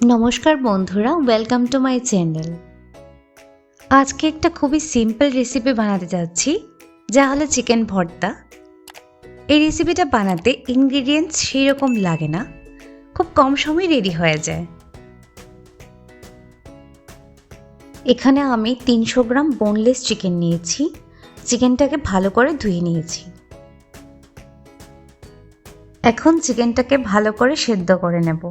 নমস্কার বন্ধুরা, welcome to my channel. আজকে একটা খুবই সিম্পল রেসিপি বানাতে যাচ্ছি, যা হলো চিকেন ভর্তা। এই রেসিপিটা বানাতে ইনগ্রিডিয়েন্টস সেই রকম লাগে না, খুব কম সময়ে রেডি হয়ে যায়। এখানে আমি 300 গ্রাম বোনলেস চিকেন নিয়েছি। চিকেনটাকে ভালো করে ধুয়ে নিয়েছি। এখন চিকেনটাকে ভালো করে সেদ্ধ করে নেব।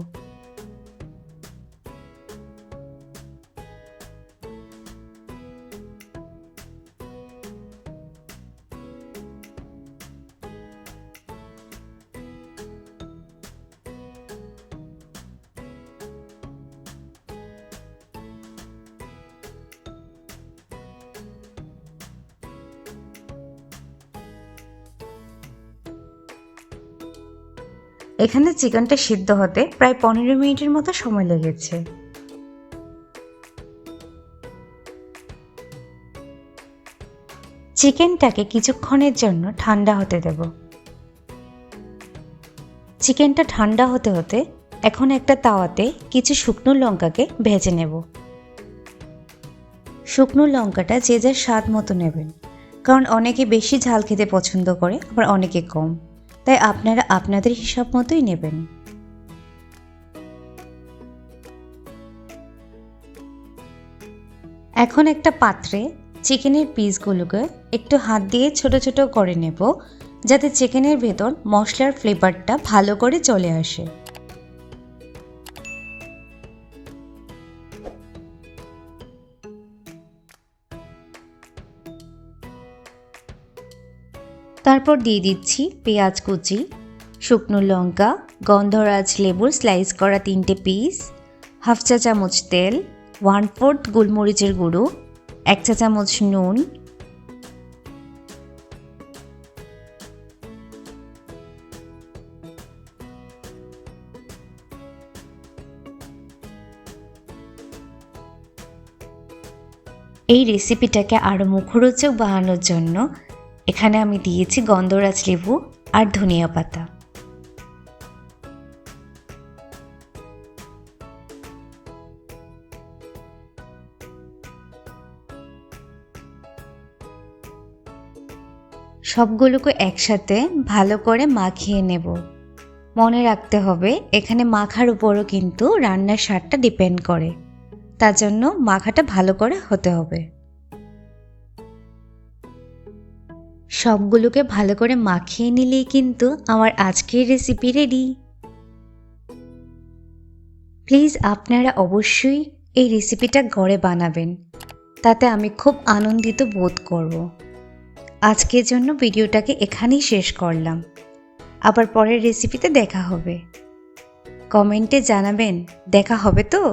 এখানে চিকেনটা সিদ্ধ হতে প্রায় 15 মিনিটের মতো সময় লেগেছে। চিকেনটাকে কিছুক্ষণের জন্য ঠান্ডা হতে দেব। চিকেনটা ঠান্ডা হতে হতে এখন একটা তাওয়াতে কিছু শুকনো লঙ্কাকে ভেজে নেব। শুকনো লঙ্কাটা যে যার স্বাদ মতো নেবেন, কারণ অনেকে বেশি ঝাল খেতে পছন্দ করে, আবার অনেকে কম, তাই আপনারা আপনাদের হিসাব মতোই নেবেন। এখন একটা পাত্রে চিকেনের পিসগুলোকে একটু হাত দিয়ে ছোট ছোট করে নেব, যাতে চিকেনের ভেতর মশলার ফ্লেভারটা ভালো করে চলে আসে। তারপর দিয়ে দিচ্ছি পেঁয়াজ কুচি, শুকনো লঙ্কা, গন্ধরাজ লেবুর স্লাইস করা 3টে পিস, হাফ চা চামচ তেল, 1/4 গোলমরিচের গুঁড়ো, 1 চা চামচ নুন, এই রেসিপিটাকে আরও মুখরোচক বানানোর জন্য এখানে আমি দিয়েছি গন্ধরাজ লেবু আর ধনিয়া পাতা। সবগুলোকে একসাথে ভালো করে মাখিয়ে নেব। মনে রাখতে হবে, এখানে মাখার উপরও কিন্তু রান্নার স্বাদটা ডিপেন্ড করে, তার জন্য মাখাটা ভালো করে হতে হবে। সবগুলোকে ভালো করে মাখিয়ে নিলেই কিন্তু আমার আজকের রেসিপি রেডি। প্লিজ আপনারা অবশ্যই এই রেসিপিটা ঘরে বানাবেন, তাতে আমি খুব আনন্দিত বোধ করব। আজকের জন্য ভিডিওটাকে এখানেই শেষ করলাম। আবার পরের রেসিপিতে দেখা হবে। কমেন্টে জানাবেন দেখা হবে তো।